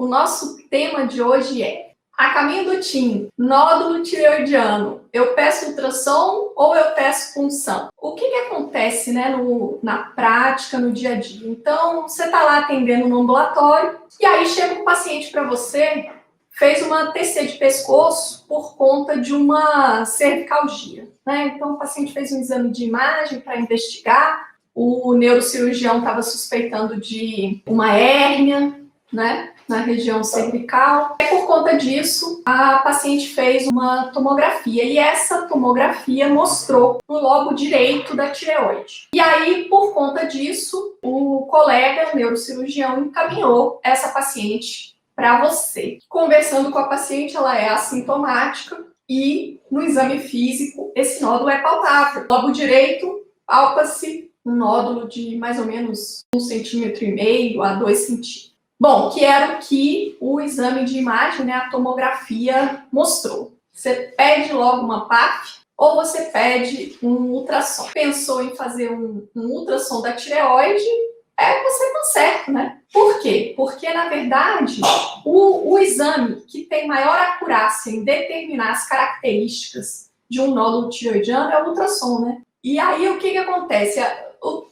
O nosso tema de hoje é: a caminho do TIM, nódulo tireoidiano, eu peço ultrassom ou eu peço punção? O que acontece, né, na prática, no dia a dia? Então, você está lá atendendo no ambulatório e aí chega um paciente para você, fez uma TC de pescoço por conta de uma cervicalgia, né? Então, o paciente fez um exame de imagem para investigar, o neurocirurgião estava suspeitando de uma hérnia, né, na região cervical. E por conta disso, a paciente fez uma tomografia e essa tomografia mostrou no lobo direito da tireoide. E aí, por conta disso, o colega, o neurocirurgião, encaminhou essa paciente para você. Conversando com a paciente, ela é assintomática e no exame físico esse nódulo é palpável. No lobo direito, palpa-se um nódulo de mais ou menos 1,5 cm a 2 centímetros. Bom, que era o que o exame de imagem, né, a tomografia mostrou. Você pede logo uma PAF ou você pede um ultrassom. Pensou em fazer um ultrassom da tireoide, você está certo, né? Por quê? Porque, na verdade, o exame que tem maior acurácia em determinar as características de um nódulo tireoidiano é o ultrassom, né? E aí, o que acontece?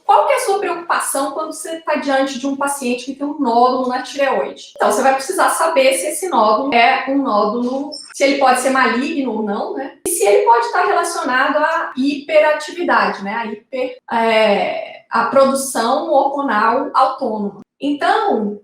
Qual que é a sua preocupação quando você está diante de um paciente que tem um nódulo na tireoide? Então, você vai precisar saber se esse nódulo é um nódulo, se ele pode ser maligno ou não, né? E se ele pode estar relacionado à hiperatividade, né? A produção hormonal autônoma. Então,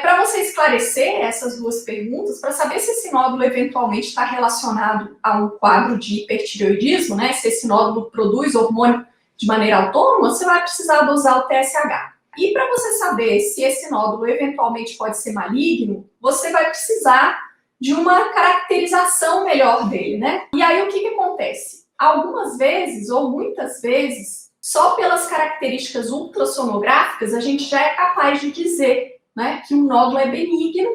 para você esclarecer essas duas perguntas, para saber se esse nódulo eventualmente está relacionado a um quadro de hipertireoidismo, né? Se esse nódulo produz hormônio de maneira autônoma, você vai precisar dosar o TSH. E para você saber se esse nódulo eventualmente pode ser maligno, você vai precisar de uma caracterização melhor dele, né? E aí o que acontece? Algumas vezes, ou muitas vezes, só pelas características ultrassonográficas, a gente já é capaz de dizer, né, que um nódulo é benigno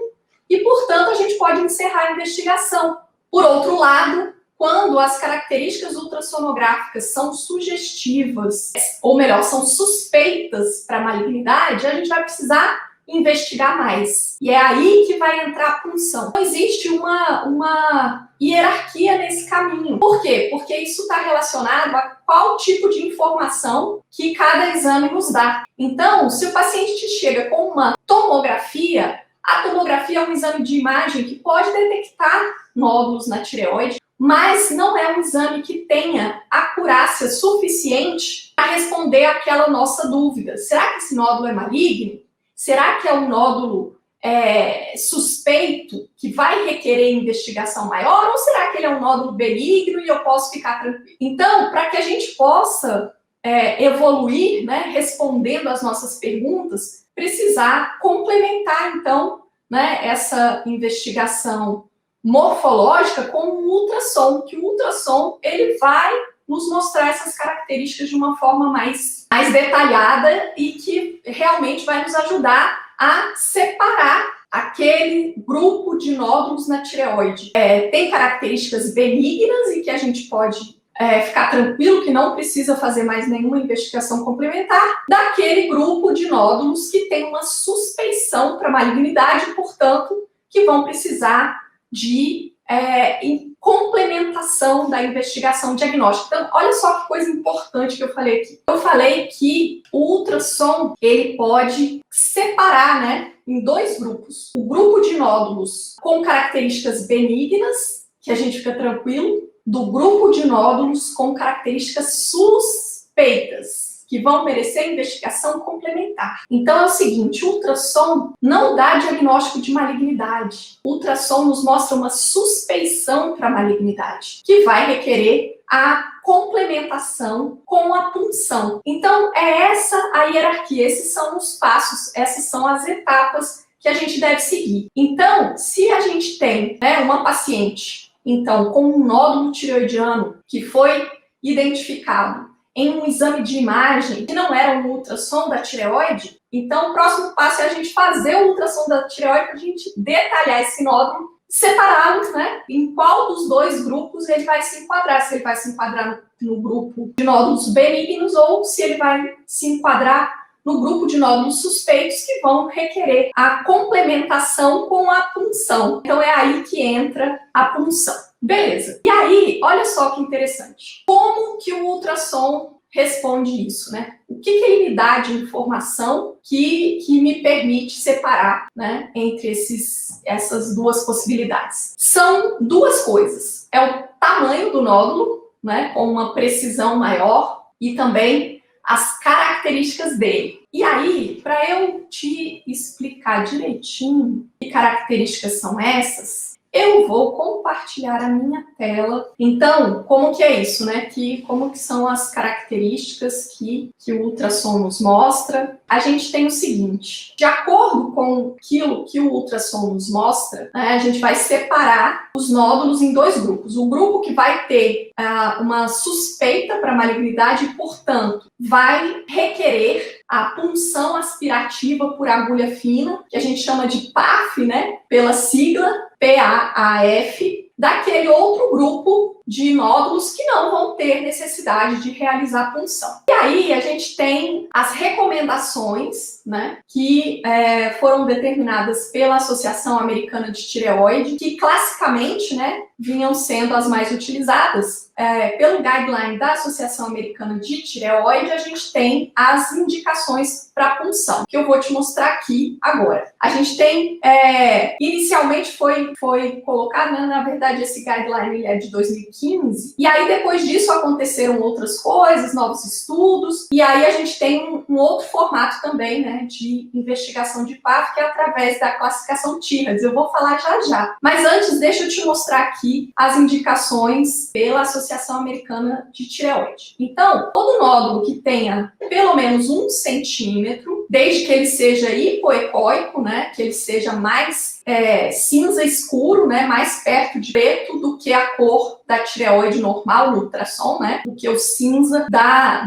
e, portanto, a gente pode encerrar a investigação. Por outro lado, quando as características ultrassonográficas são sugestivas, ou melhor, são suspeitas para malignidade, a gente vai precisar investigar mais. E é aí que vai entrar a punção. Não existe uma hierarquia nesse caminho. Por quê? Porque isso está relacionado a qual tipo de informação que cada exame nos dá. Então, se o paciente te chega com uma tomografia, a tomografia é um exame de imagem que pode detectar nódulos na tireoide, mas não é um exame que tenha acurácia suficiente para responder àquela nossa dúvida. Será que esse nódulo é maligno? Será que é um nódulo suspeito que vai requerer investigação maior? Ou será que ele é um nódulo benigno e eu posso ficar tranquilo? Então, para que a gente possa evoluir, né, respondendo às nossas perguntas, precisar complementar, então, né, essa investigação morfológica com um ultrassom, que o ultrassom ele vai nos mostrar essas características de uma forma mais detalhada e que realmente vai nos ajudar a separar aquele grupo de nódulos na tireoide. Tem características benignas e que a gente pode ficar tranquilo que não precisa fazer mais nenhuma investigação complementar, daquele grupo de nódulos que tem uma suspeição para malignidade, portanto, que vão precisar de complementação da investigação diagnóstica. Então, olha só que coisa importante que eu falei aqui. Eu falei que o ultrassom ele pode separar, né, em dois grupos. O grupo de nódulos com características benignas, que a gente fica tranquilo, do grupo de nódulos com características suspeitas, que vão merecer investigação complementar. Então é o seguinte, o ultrassom não dá diagnóstico de malignidade. O ultrassom nos mostra uma suspeição para malignidade, que vai requerer a complementação com a punção. Então é essa a hierarquia, esses são os passos, essas são as etapas que a gente deve seguir. Então, se a gente tem, né, uma paciente, então, com um nódulo tireoidiano que foi identificado em um exame de imagem que não era um ultrassom da tireoide, então o próximo passo é a gente fazer o ultrassom da tireoide para a gente detalhar esse nódulo, separá-los, né? Em qual dos dois grupos ele vai se enquadrar, se ele vai se enquadrar no grupo de nódulos benignos ou se ele vai se enquadrar no grupo de nódulos suspeitos que vão requerer a complementação com a punção. Então é aí que entra a punção. Beleza. E aí, olha só que interessante. Como que o ultrassom responde isso, né? O que ele me dá de informação que me permite separar, né, entre essas duas possibilidades? São duas coisas. É o tamanho do nódulo, né, com uma precisão maior, e também as características dele. E aí, para eu te explicar direitinho que características são essas, eu vou compartilhar a minha tela. Então, como que é isso, né? Como que são as características que o ultrassom nos mostra? A gente tem o seguinte: de acordo com aquilo que o ultrassom nos mostra, né, a gente vai separar os nódulos em dois grupos. O grupo que vai ter uma suspeita para malignidade e, portanto, vai requerer a punção aspirativa por agulha fina, que a gente chama de PAF, né? Pela sigla PAAF, daquele outro grupo de nódulos que não vão ter necessidade de realizar punção. E aí a gente tem as recomendações, né, que foram determinadas pela Associação Americana de Tireoide, que classicamente, né, vinham sendo as mais utilizadas. Pelo guideline da Associação Americana de Tireoide, a gente tem as indicações para punção, que eu vou te mostrar aqui agora. A gente tem, inicialmente foi colocado, né, na verdade esse guideline ele é de 2015, e aí depois disso aconteceram outras coisas, novos estudos, e aí a gente tem um outro formato também, né, de investigação de PAF, que é através da classificação TIRADS. Eu vou falar já já. Mas antes, deixa eu te mostrar aqui as indicações pela Associação Americana de Tireoide. Então, todo nódulo que tenha pelo menos 1 centímetro, desde que ele seja hipoecóico, né, que ele seja mais cinza escuro, né, mais perto de preto do que a cor da tireoide normal no ultrassom, né, do que o cinza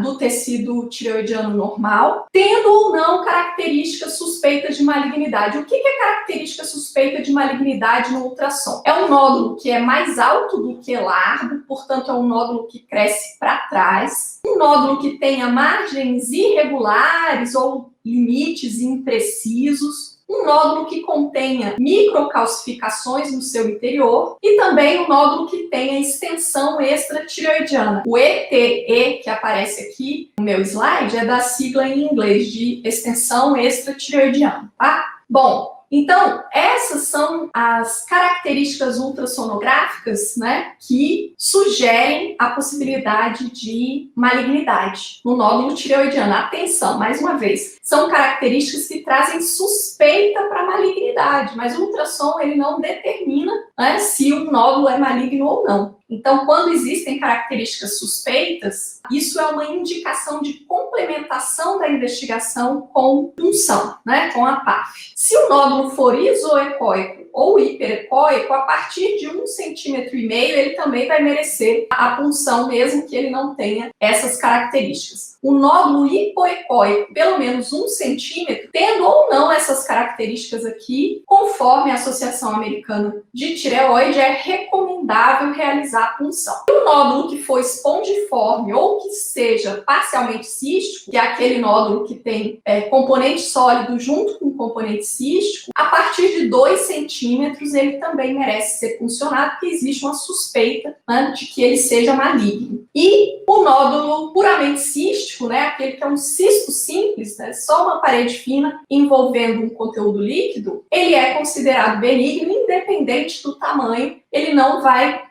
do tecido tireoidiano normal, tendo ou não características suspeitas de malignidade. O que é característica suspeita de malignidade no ultrassom? É um nódulo que é mais alto do que largo, portanto é um nódulo que cresce para trás, um nódulo que tenha margens irregulares ou limites imprecisos, um nódulo que contenha microcalcificações no seu interior e também um nódulo que tenha extensão extratireoidiana. O ETE, que aparece aqui no meu slide, é da sigla em inglês de extensão extratireoidiana, tá? Bom, então, essas são as características ultrassonográficas, né, que sugerem a possibilidade de malignidade no nódulo tireoidiano. Atenção, mais uma vez, são características que trazem suspeita para malignidade, mas o ultrassom ele não determina, né, se o nódulo é maligno ou não. Então, quando existem características suspeitas, isso é uma indicação de complementação da investigação com punção, né, com a PAF. Se o nódulo for isoecóico ou hiperecóico, a partir de 1,5 centímetro ele também vai merecer a punção, mesmo que ele não tenha essas características. O nódulo hipoecóico, pelo menos 1 centímetro, tendo ou não essas características aqui, conforme a Associação Americana de Tireoide, é recomendável realizar a punção. E o nódulo que for espongiforme ou que seja parcialmente cístico, que é aquele nódulo que tem componente sólido junto com componente cístico, a partir de 2 centímetros ele também merece ser puncionado, porque existe uma suspeita, né, de que ele seja maligno. E o nódulo puramente cístico, né, aquele que é um cisto simples, né, só uma parede fina envolvendo um conteúdo líquido, ele é considerado benigno, independente do tamanho, ele não vai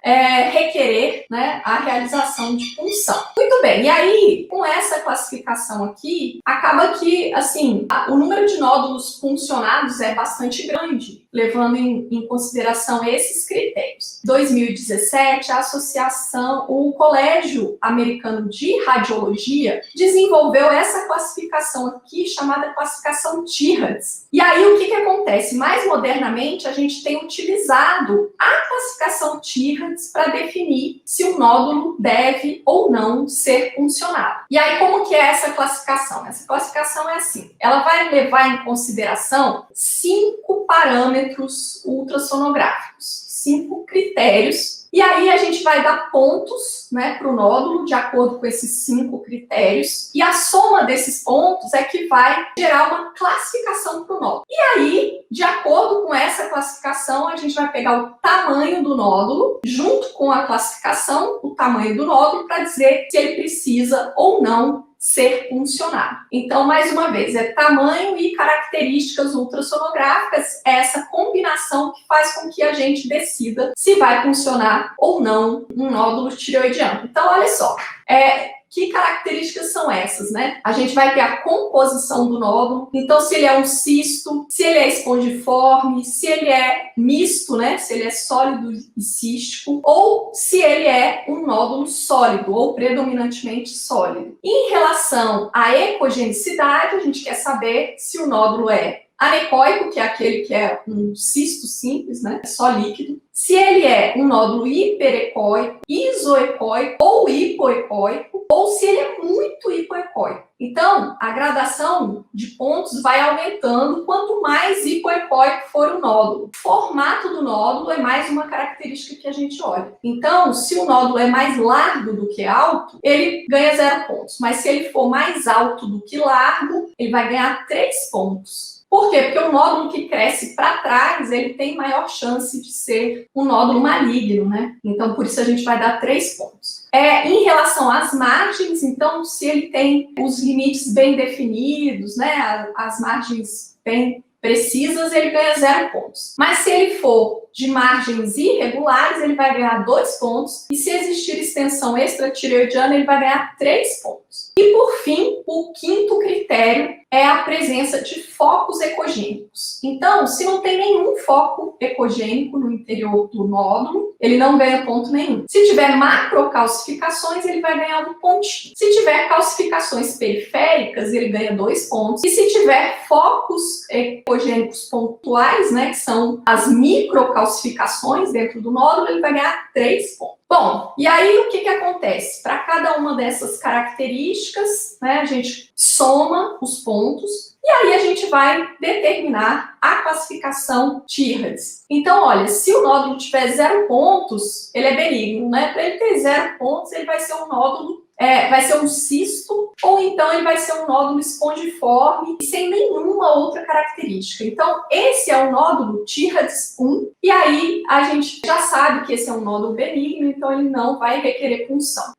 requerer, né, a realização de punção. Muito bem, e aí, com essa classificação aqui, acaba que, assim, o número de nódulos puncionados é bastante grande, levando em consideração esses critérios. Em 2017, o Colégio Americano de Radiologia desenvolveu essa classificação aqui, chamada classificação TIRADS. E aí, o que acontece? Mais modernamente, a gente tem utilizado a classificação TIRADS para definir se o nódulo deve ou não ser puncionado. E aí, como que é essa classificação? Essa classificação é assim, ela vai levar em consideração 5 parâmetros ultrassonográficos, 5 critérios E aí a gente vai dar pontos, né, para o nódulo de acordo com esses 5 critérios. E a soma desses pontos é que vai gerar uma classificação para o nódulo. E aí, de acordo com essa classificação, a gente vai pegar o tamanho do nódulo, junto com a classificação, o tamanho do nódulo, para dizer se ele precisa ou não ser puncionado. Então, mais uma vez, é tamanho e características ultrassonográficas, é essa combinação que faz com que a gente decida se vai puncionar ou não um nódulo tireoidiano. Então, olha só, que características são essas, né? A gente vai ter a composição do nódulo, então se ele é um cisto, se ele é espongiforme, se ele é misto, né? Se ele é sólido e cístico, ou se ele é um nódulo sólido, ou predominantemente sólido. Em relação à ecogenicidade, a gente quer saber se o nódulo é anecoico, que é aquele que é um cisto simples, né? Só líquido. Se ele é um nódulo hiperecoico, isoecoico ou hipoecoico, ou se ele é muito hipoecoico. Então, a gradação de pontos vai aumentando quanto mais hipoecoico for o nódulo. O formato do nódulo é mais uma característica que a gente olha. Então, se o nódulo é mais largo do que alto, ele ganha 0 pontos. Mas se ele for mais alto do que largo, ele vai ganhar 3 pontos. Por quê? Porque o nódulo que cresce para trás, ele tem maior chance de ser um nódulo maligno, né? Então, por isso a gente vai dar 3 pontos. Em relação às margens, então, se ele tem os limites bem definidos, né? As margens bem precisas, ele ganha 0 pontos. Mas se ele for de margens irregulares, ele vai ganhar 2 pontos. E se existir extensão extratireoidiana, ele vai ganhar 3 pontos. E, por fim, o 5º critério é a presença de focos ecogênicos. Então, se não tem nenhum foco ecogênico no interior do nódulo, ele não ganha ponto nenhum. Se tiver macrocalcificações, ele vai ganhar 1 pontinho. Se tiver calcificações periféricas, ele ganha 2 pontos. E se tiver focos ecogênicos pontuais, né, que são as microcalcificações dentro do nódulo, ele vai ganhar 3 pontos. Bom, e aí o que acontece? Para cada uma dessas características, né, a gente soma os pontos e aí a gente vai determinar a classificação Tyrrhats. Então, olha, se o nódulo tiver 0 pontos, ele é benigno, né? Para ele ter 0 pontos, ele vai ser um nódulo, vai ser um cisto, ou então ele vai ser um nódulo espongiforme, sem nenhuma outra característica. Então, esse é o nódulo Tyrrhats 1, e aí a gente já sabe que esse é um nódulo benigno, então ele não vai requerer punção.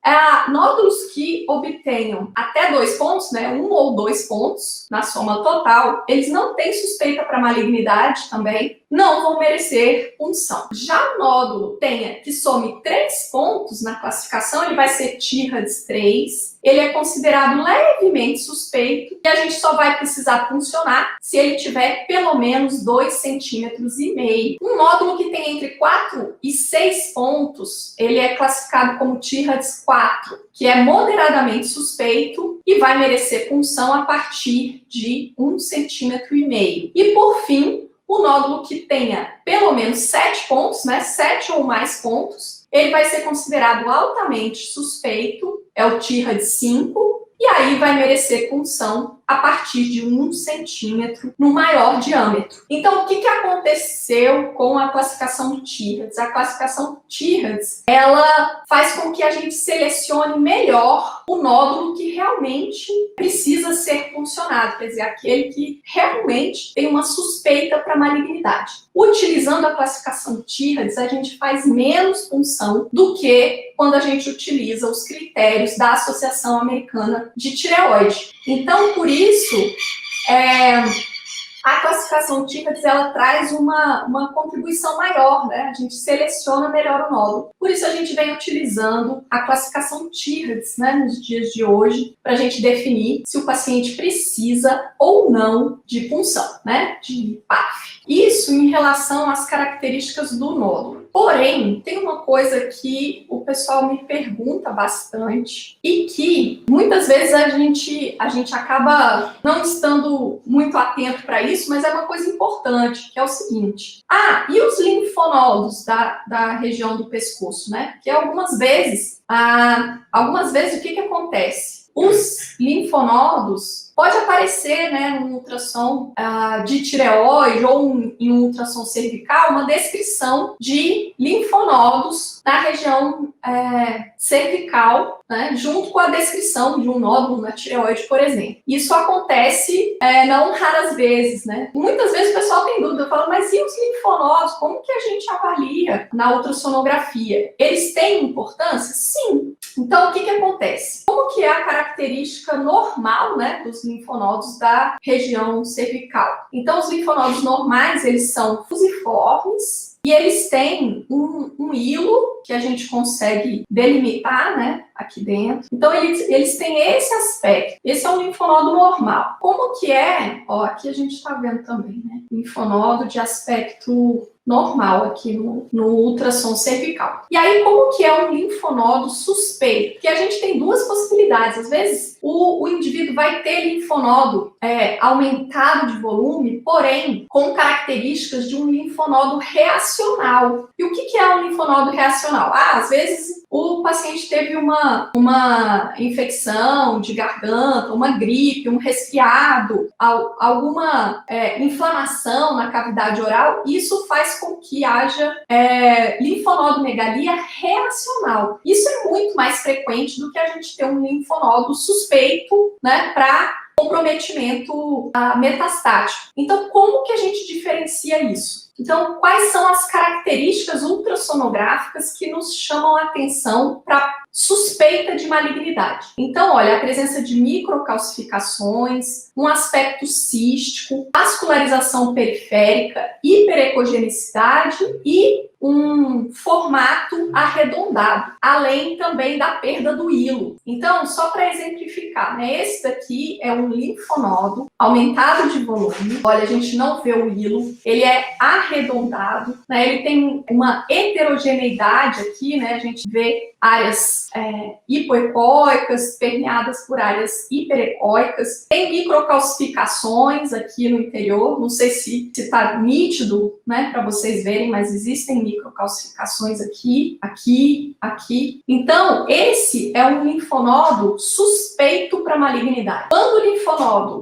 Nódulos que obtenham até 2 pontos, né, 1 ou 2 pontos na soma total, eles não têm suspeita para malignidade também, não vão merecer punção. Já o nódulo que some 3 pontos na classificação, ele vai ser Tyrrhats 3, ele é considerado levemente suspeito e a gente só vai precisar puncionar se ele tiver pelo menos 2,5 centímetros. Um nódulo que tem entre 4 e 6 pontos, ele é classificado como Tyrrhats 4, que é moderadamente suspeito e vai merecer punção a partir de 1,5 centímetro. E por fim, o nódulo que tenha pelo menos 7 pontos, né, 7 ou mais pontos, ele vai ser considerado altamente suspeito, é o Tyrrhats 5, e aí vai merecer punção a partir de 1 centímetro no maior diâmetro. Então, o que aconteceu com a classificação Tyrrhats? A classificação Tyrrhats, ela faz com que a gente selecione melhor o nódulo que realmente precisa ser puncionado, quer dizer, aquele que realmente tem uma suspeita para malignidade. Utilizando a classificação Tyrrhats, a gente faz menos punção do que quando a gente utiliza os critérios da Associação Americana de Tireoide. Então, por isso, a classificação Tyrrhats, ela traz uma contribuição maior, né? A gente seleciona melhor o nódulo. Por isso a gente vem utilizando a classificação Tyrrhats, né, nos dias de hoje, para a gente definir se o paciente precisa ou não de punção, né, de PAF. Isso em relação às características do nódulo. Porém, tem uma coisa que o pessoal me pergunta bastante e que muitas vezes a gente acaba não estando muito atento para isso, mas é uma coisa importante, que é o seguinte. E os linfonodos da região do pescoço, né? Que algumas vezes o que acontece? Os linfonodos pode aparecer, né, num ultrassom de tireoide ou em um ultrassom cervical, uma descrição de linfonodos na região cervical, né, junto com a descrição de um nódulo na tireoide, por exemplo. Isso acontece não raras vezes, né? Muitas vezes o pessoal tem dúvida, fala, mas e os linfonodos? Como que a gente avalia na ultrassonografia? Eles têm importância? Sim. Então, o que acontece? Como que é a característica normal, né, dos linfonodos da região cervical? Então, os linfonodos normais, eles são fusiformes e eles têm um hilo que a gente consegue delimitar, né, aqui dentro. Então, eles têm esse aspecto. Esse é um linfonodo normal. Como que é? Ó, aqui a gente está vendo também, né? Linfonodo de aspecto normal aqui no ultrassom cervical. E aí, como que é um linfonodo suspeito? Porque a gente tem duas possibilidades. Às vezes, o indivíduo vai ter linfonodo aumentado de volume, porém, com características de um linfonodo reacional. E o que é um linfonodo reacional? Às vezes, o paciente teve uma infecção de garganta, uma gripe, um resfriado, alguma inflamação na cavidade oral. Isso faz com que haja linfonodomegalia reacional. Isso é muito mais frequente do que a gente ter um linfonodo suspeito, né, para comprometimento metastático. Então, como que a gente diferencia isso? Então, quais são as características ultrassonográficas que nos chamam a atenção para suspeita de malignidade? Então, olha, a presença de microcalcificações, um aspecto cístico, vascularização periférica, hiperecogenicidade e um formato arredondado, além também da perda do hilo. Então, só para exemplificar, né, esse daqui é um linfonodo aumentado de volume. Olha, a gente não vê o hilo, ele é arredondado, né, ele tem uma heterogeneidade aqui, né, a gente vê áreas hipoecóicas permeadas por áreas hiperecóicas, tem microcalcificações aqui no interior, não sei se está nítido, né, para vocês verem, mas existem microcalcificações aqui, aqui, aqui. Então, esse é um linfonodo suspeito para malignidade.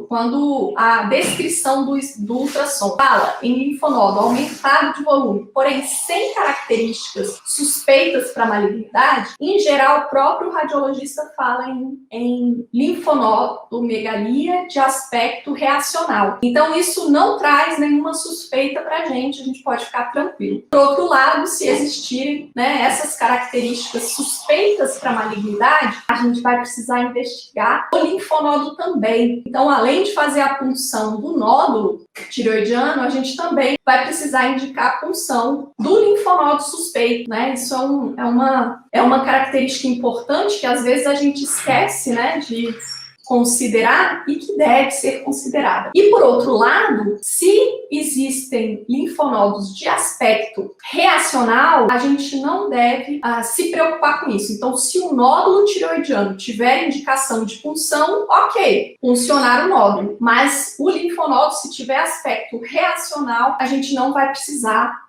Quando a descrição do ultrassom fala em linfonodo aumentado de volume, porém sem características suspeitas para malignidade, em geral, o próprio radiologista fala em linfonodomegalia de aspecto reacional. Então, isso não traz nenhuma suspeita para a gente pode ficar tranquilo. Por outro lado, se existirem, né, essas características suspeitas para malignidade, a gente vai precisar investigar o linfonodo também. Então, além de fazer a punção do nódulo tireoidiano, a gente também vai precisar indicar a punção do linfonodo suspeito, né? Isso é uma característica importante que às vezes a gente esquece, né, de considerar e que deve ser considerada. E por outro lado, se existem linfonodos de aspecto reacional, a gente não deve se preocupar com isso. Então, se o nódulo tireoidiano tiver indicação de punção, ok, puncionar o nódulo. Mas o linfonodo, se tiver aspecto reacional, a gente não vai precisar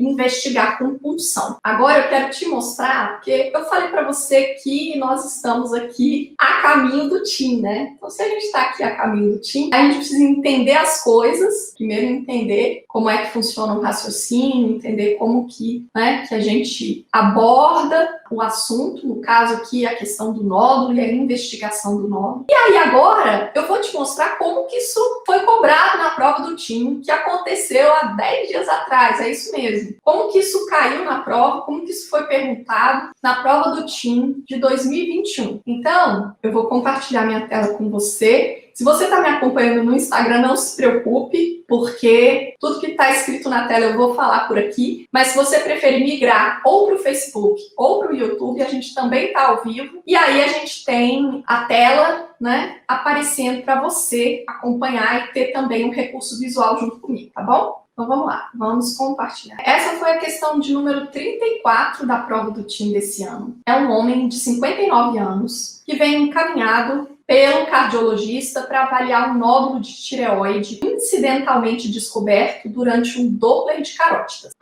investigar com punção. Agora eu quero te mostrar, porque eu falei para você que nós estamos aqui a caminho do TIM, né? Então, se a gente está aqui a caminho do TIM, a gente precisa entender as coisas, primeiro entender como é que funciona o raciocínio, entender como que, né, que a gente aborda o assunto, no caso aqui a questão do nódulo e a investigação do nódulo. E aí agora eu vou te mostrar como que isso foi cobrado na prova do TIM, que aconteceu há 10 dias atrás, é isso mesmo. Como que isso caiu na prova, como que isso foi perguntado na prova do TIM de 2021. Então, eu vou compartilhar minha tela com você. Se você está me acompanhando no Instagram, não se preocupe, porque tudo que está escrito na tela eu vou falar por aqui. Mas se você preferir migrar ou para o Facebook ou para o YouTube, a gente também está ao vivo. E aí a gente tem a tela, né, aparecendo para você acompanhar e ter também um recurso visual junto comigo, tá bom? Então vamos lá, vamos compartilhar. Essa foi a questão de número 34 da prova do TIM desse ano. É um homem de 59 anos que vem encaminhado pelo cardiologista para avaliar um nódulo de tireoide incidentalmente descoberto durante um Doppler de carótidas.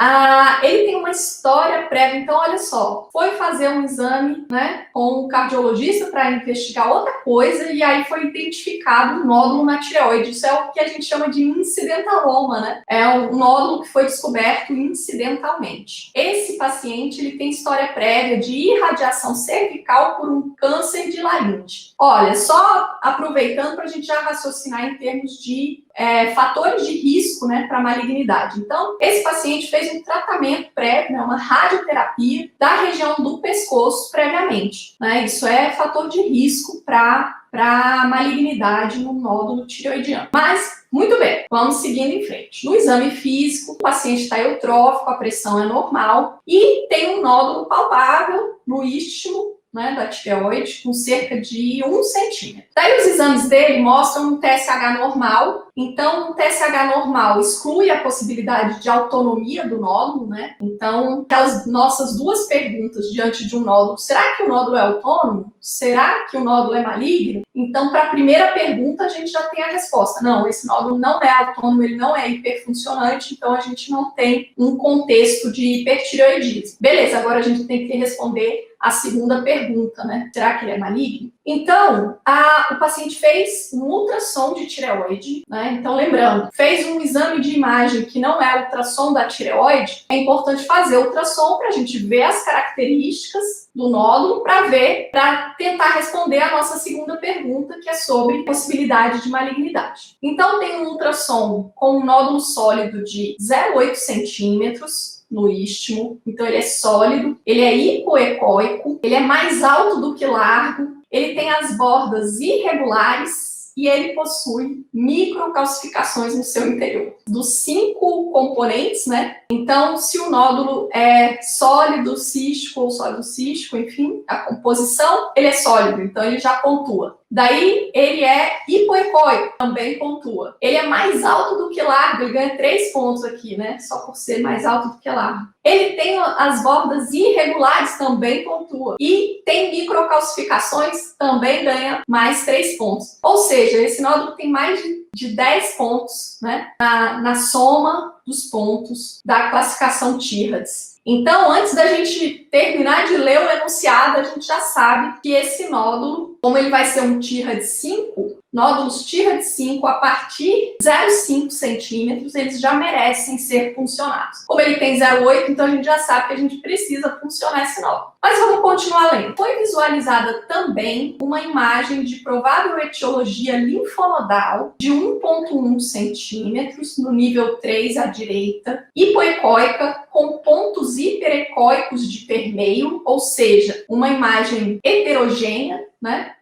Ele tem uma história prévia, então olha só, foi fazer um exame, né, com o cardiologista para investigar outra coisa e aí foi identificado um nódulo na tireoide. Isso é o que a gente chama de incidentaloma, né? É um nódulo que foi descoberto incidentalmente. Esse paciente ele tem história prévia de irradiação cervical por um câncer de laringe. Olha, só aproveitando para a gente já raciocinar em termos de fatores de risco, né, para malignidade. Então, esse paciente fez um tratamento prévio, né, uma radioterapia da região do pescoço previamente, né? Isso é fator de risco para malignidade no nódulo tireoidiano. Mas, muito bem, vamos seguindo em frente. No exame físico, o paciente está eutrófico, a pressão é normal e tem um nódulo palpável no istmo, né, da tireoide, com cerca de 1 centímetro. Daí os exames dele mostram um TSH normal. Então, o TSH normal exclui a possibilidade de autonomia do nódulo, né? Então, aquelas nossas duas perguntas diante de um nódulo, será que o nódulo é autônomo? Será que o nódulo é maligno? Então, para a primeira pergunta, a gente já tem a resposta. Não, esse nódulo não é autônomo, ele não é hiperfuncionante, então a gente não tem um contexto de hipertireoidismo. Beleza, agora a gente tem que responder a segunda pergunta, né? Será que ele é maligno? Então, o paciente fez um ultrassom de tireoide, né? Então, lembrando, fez um exame de imagem que não é ultrassom da tireoide, é importante fazer ultrassom para a gente ver as características do nódulo para tentar responder a nossa segunda pergunta, que é sobre possibilidade de malignidade. Então, tem um ultrassom com um nódulo sólido de 0,8 centímetros, no istmo, então ele é sólido, ele é hipoecóico, ele é mais alto do que largo, ele tem as bordas irregulares e ele possui microcalcificações no seu interior. Dos 5 componentes, né? Então, se o nódulo é sólido, cístico ou sólido cístico, enfim, a composição, ele é sólido, então ele já pontua. Daí, ele é hipoecóico, também pontua. Ele é mais alto do que largo, ele ganha 3 pontos aqui, né? Só por ser mais alto do que largo. Ele tem as bordas irregulares, também pontua. E tem microcalcificações, também ganha mais 3 pontos. Ou seja, esse nódulo tem mais de 10 pontos, né? Na soma dos pontos da classificação TIRADS. Então, antes da gente terminar de ler o enunciado, a gente já sabe que esse nódulo, como ele vai ser um TIRAD 5, nódulos TIRAD 5 a partir de 0,5 centímetros, eles já merecem ser funcionados. Como ele tem 0,8, então a gente já sabe que a gente precisa funcionar esse nódulo. Mas vamos continuar lendo. Foi visualizada também uma imagem de provável etiologia linfonodal de 1,1 centímetros, no nível 3 à direita, hipoecóica, com pontos hiperecóicos de permeio, ou seja, uma imagem heterogênea, né?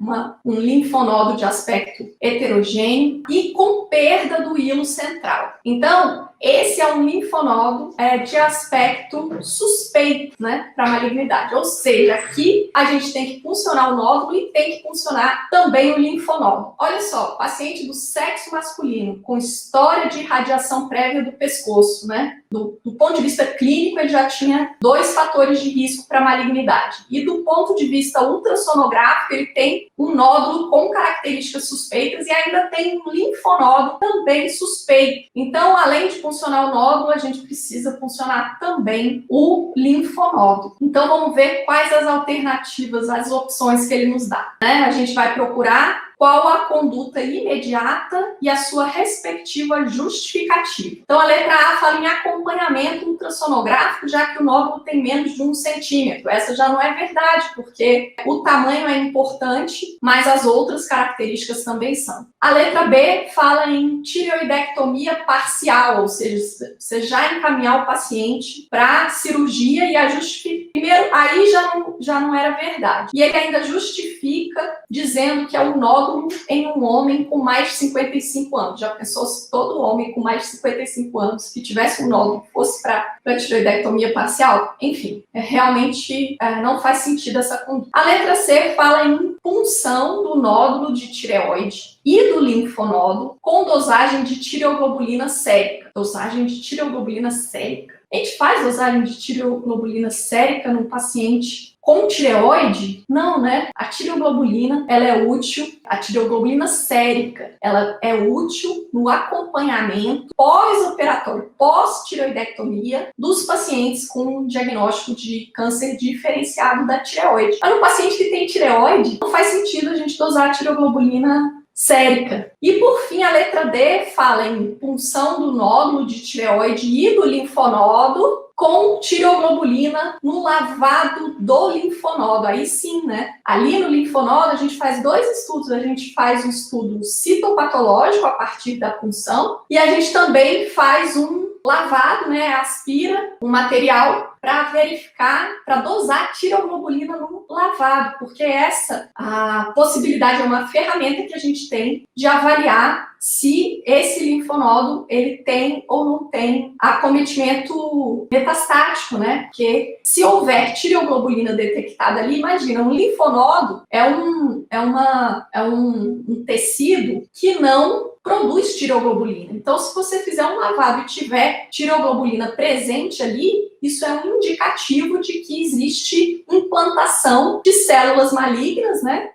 Um linfonodo de aspecto heterogêneo e com perda do hilo central. Então, esse é um linfonodo de aspecto suspeito, né, para malignidade. Ou seja, aqui a gente tem que funcionar o nódulo e tem que funcionar também o linfonodo. Olha só, paciente do sexo masculino com história de radiação prévia do pescoço, né? Do ponto de vista clínico, ele já tinha 2 fatores de risco para malignidade. E do ponto de vista ultrassonográfico, ele tem um nódulo com características suspeitas e ainda tem um linfonodo também suspeito. Então, além de funcionar o nódulo, a gente precisa funcionar também o linfonodo. Então, vamos ver quais as alternativas, as opções que ele nos dá, né? A gente vai procurar qual a conduta imediata e a sua respectiva justificativa. Então, a letra A fala em acompanhamento ultrassonográfico, já que o nódulo tem menos de 1 centímetro. Essa já não é verdade, porque o tamanho é importante, mas as outras características também são. A letra B fala em tireoidectomia parcial, ou seja, você já encaminhar o paciente para cirurgia e a justificativa. Primeiro, aí já não era verdade. E ele ainda justifica dizendo que é um nódulo em um homem com mais de 55 anos. Já pensou se todo homem com mais de 55 anos que tivesse um nódulo fosse para tireoidectomia parcial? Enfim, realmente não faz sentido essa conduta. A letra C fala em punção do nódulo de tireoide e do linfonodo com dosagem de tireoglobulina sérica. Dosagem de tireoglobulina sérica. A gente faz dosagem de tireoglobulina sérica no paciente com tireoide? Não, né? A tireoglobulina, ela é útil, a tireoglobulina sérica, ela é útil no acompanhamento pós-operatório, pós-tireoidectomia dos pacientes com diagnóstico de câncer diferenciado da tireoide. Mas no paciente que tem tireoide, não faz sentido a gente dosar a tireoglobulina sérica. E por fim, a letra D fala em punção do nódulo de tireoide e do linfonodo com tireoglobulina no lavado do linfonodo. Aí sim, né? Ali no linfonodo a gente faz 2 estudos. A gente faz um estudo citopatológico a partir da punção e a gente também faz um lavado, né? Aspira um material para verificar, para dosar tireoglobulina no lavado, porque a possibilidade é uma ferramenta que a gente tem de avaliar se esse linfonodo ele tem ou não tem acometimento metastático, né? Porque se houver tireoglobulina detectada ali, imagina, um linfonodo é um tecido que não produz tireoglobulina. Então, se você fizer um lavado e tiver tireoglobulina presente ali, isso é um indicativo de que existe implantação de células malignas, né,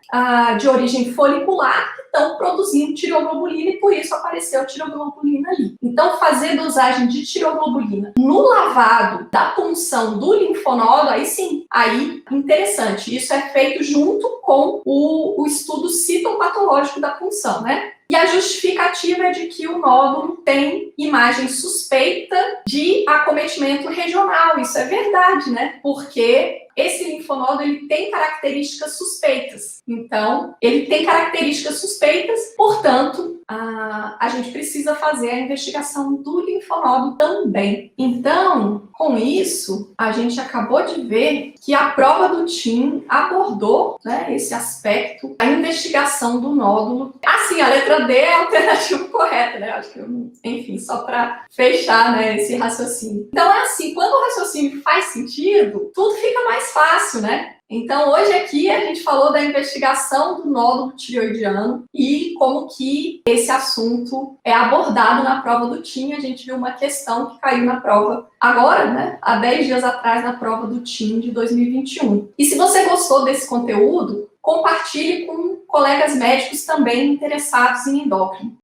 de origem folicular, que estão produzindo tireoglobulina e por isso apareceu tireoglobulina ali. Então, fazer dosagem de tireoglobulina no lavado da punção do linfonodo, aí sim, aí interessante. Isso é feito junto com o estudo citopatológico da punção, né? E a justificativa é de que o nódulo tem imagem suspeita de acometimento regional. Isso é verdade, né? Porque esse linfonodo ele tem características suspeitas. Então, ele tem características suspeitas, portanto, a gente precisa fazer a investigação do linfonodo também. Então, com isso, a gente acabou de ver que a prova do TIM abordou, né, esse aspecto, a investigação do nódulo. Assim, a letra D é a alternativa correta, né? Acho que, enfim, só para fechar, né, esse raciocínio. Então, é assim, quando o raciocínio faz sentido, tudo fica mais fácil, né? Então, hoje aqui a gente falou da investigação do nódulo tireoidiano e como que esse assunto é abordado na prova do TIM. A gente viu uma questão que caiu na prova agora, né? Há 10 dias atrás, na prova do TIM de 2021. E se você gostou desse conteúdo, compartilhe com colegas médicos também interessados em endócrino.